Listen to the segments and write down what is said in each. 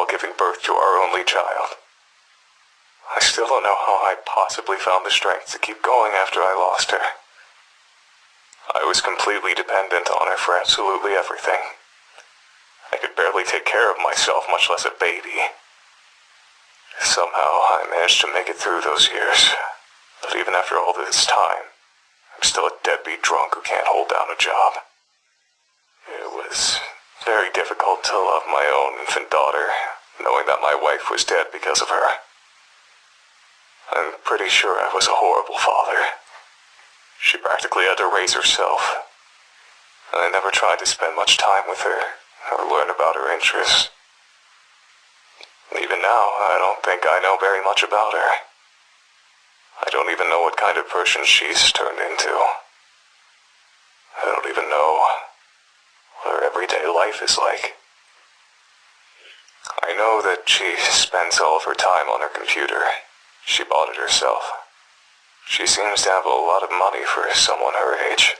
while giving birth to our only child. I still don't know how I possibly found the strength to keep going after I lost her. I was completely dependent on her for absolutely everything. I could barely take care of myself, much less a baby. Somehow, I managed to make it through those years. But even after all this time, I'm still a deadbeat drunk who can't hold down a job. It was very difficult to love my own infant daughter, knowing that my wife was dead because of her. I'm pretty sure I was a horrible father. She practically had to raise herself. I never tried to spend much time with her, or learn about her interests. Even now, I don't think I know very much about her. I don't even know what kind of person she's turned into. I don't even know what her everyday life is like. I know that she spends all of her time on her computer. She bought it herself. She seems to have a lot of money for someone her age.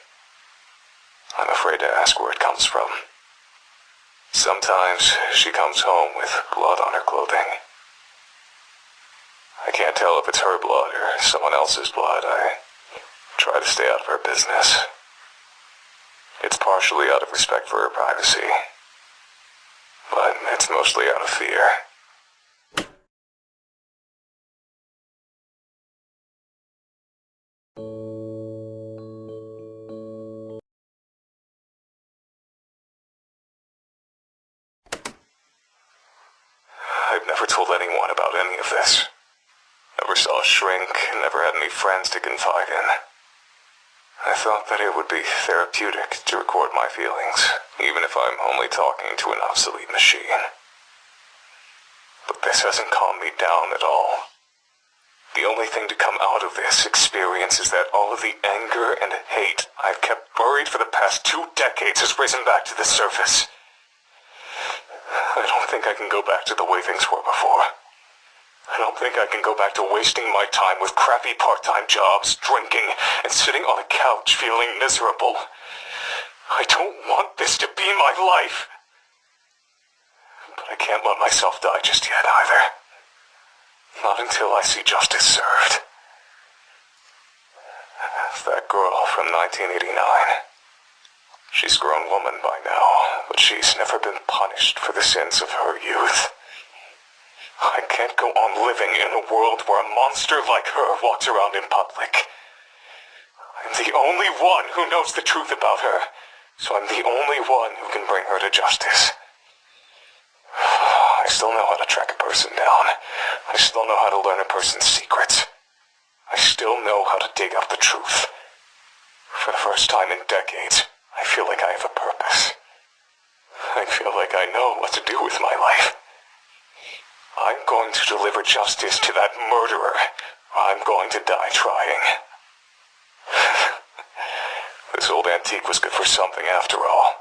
I'm afraid to ask where it comes from. Sometimes she comes home with blood on her clothing. I can't tell if it's her blood or someone else's blood. I try to stay out of her business. It's partially out of respect for her privacy, but it's mostly out of fear. I've never told anyone about any of this. Never saw a shrink, never had any friends to confide in. I thought that it would be therapeutic to record my feelings, even if I'm only talking to an obsolete machine. But this hasn't calmed me down at all. The only thing to come out of this experience is that all of the anger and hate I've kept buried for the past 2 decades has risen back to the surface. I don't think I can go back to the way things were before. I don't think I can go back to wasting my time with crappy part-time jobs, drinking, and sitting on a couch feeling miserable. I don't want this to be my life. But I can't let myself die just yet either. Not until I see justice served. That girl from 1989. She's a grown woman by now, but she's never been punished for the sins of her youth. I can't go on living in a world where a monster like her walks around in public. I'm the only one who knows the truth about her, so I'm the only one who can bring her to justice. I still know how to track a person down. I still know how to learn a person's secrets. I still know how to dig up the truth. For the first time in decades, I feel like I have a purpose. I feel like I know what to do with my life. I'm going to deliver justice to that murderer. I'm going to die trying. This old antique was good for something after all.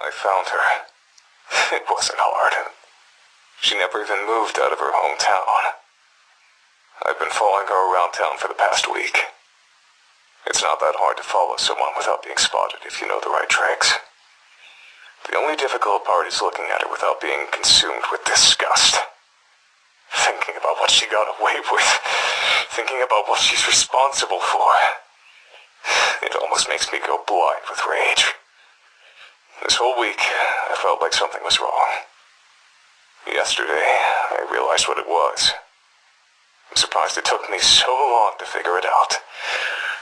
I found her. It wasn't hard. She never even moved out of her hometown. I've been following her around town for the past week. It's not that hard to follow someone without being spotted if you know the right tricks. The only difficult part is looking at her without being consumed with disgust. Thinking about what she got away with. Thinking about what she's responsible for. It almost makes me go blind with rage. This whole week, I felt like something was wrong. Yesterday, I realized what it was. I'm surprised it took me so long to figure it out.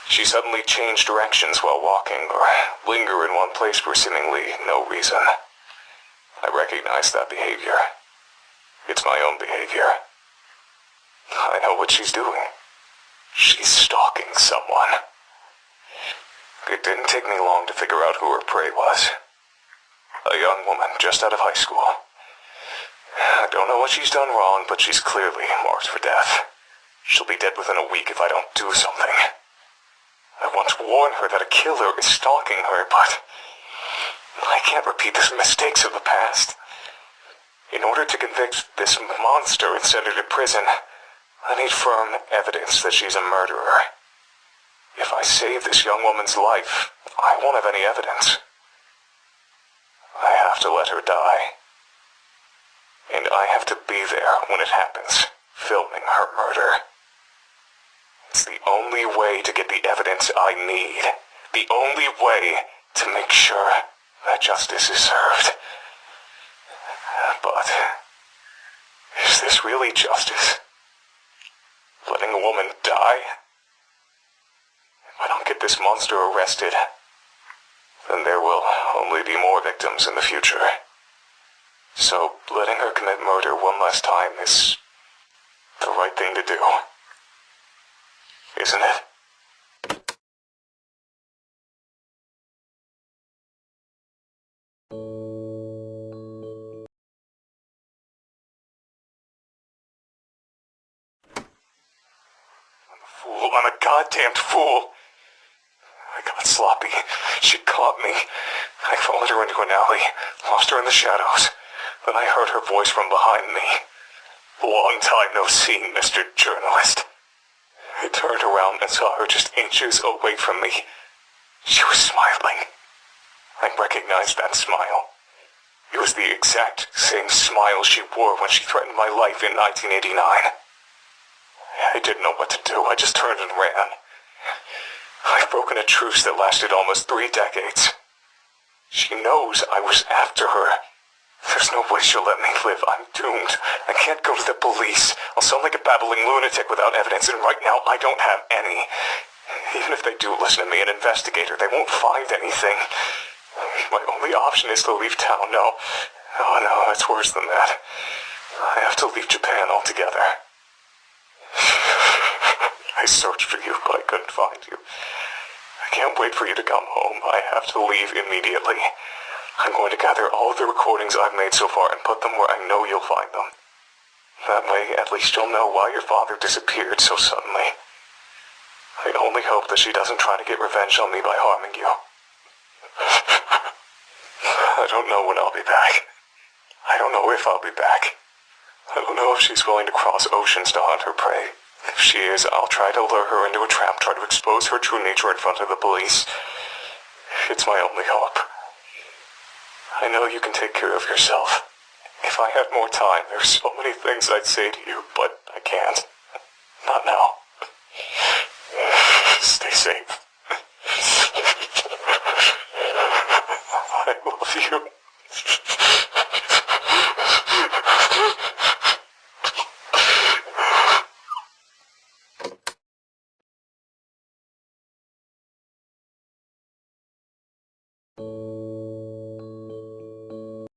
She suddenly changed directions while walking, or linger in one place for seemingly no reason. I recognize that behavior. It's my own behavior. I know what she's doing. She's stalking someone. It didn't take me long to figure out who her prey was. A young woman just out of high school. I don't know what she's done wrong, but she's clearly marked for death. She'll be dead within a week if I don't do something. I want to warn her that a killer is stalking her, but I can't repeat the mistakes of the past. In order to convict this monster and send her to prison, I need firm evidence that she's a murderer. If I save this young woman's life, I won't have any evidence. I have to let her die. And I have to be there when it happens, filming her murder. It's the only way to get the evidence I need. The only way to make sure that justice is served. But is this really justice? Letting a woman die? If I don't get this monster arrested, then there will only be more victims in the future. So letting her commit murder one last time is the right thing to do. Isn't it? I'm a goddamned fool. I got sloppy. She caught me. I followed her into an alley, lost her in the shadows. Then I heard her voice from behind me. Long time no see, Mr. Journalist. I turned around and saw her just inches away from me. She was smiling. I recognized that smile. It was the exact same smile she wore when she threatened my life in 1989. I didn't know what to do. I just turned and ran. I've broken a truce that lasted almost 3 decades. She knows I was after her. There's no way she'll let me live. I'm doomed. I can't go to the police. I'll sound like a babbling lunatic without evidence, and right now I don't have any. Even if they do listen to me and investigate her, they won't find anything. My only option is to leave town. No, it's worse than that. I have to leave Japan altogether. I searched for you, but I couldn't find you. I can't wait for you to come home. I have to leave immediately. I'm going to gather all of the recordings I've made so far and put them where I know you'll find them. That way, at least you'll know why your father disappeared so suddenly. I only hope that she doesn't try to get revenge on me by harming you. I don't know when I'll be back. I don't know if I'll be back. I don't know if she's willing to cross oceans to hunt her prey. If she is, I'll try to lure her into a trap, try to expose her true nature in front of the police. It's my only hope. I know you can take care of yourself. If I had more time, there's so many things I'd say to you, but I can't. Not now. Stay safe. I love you.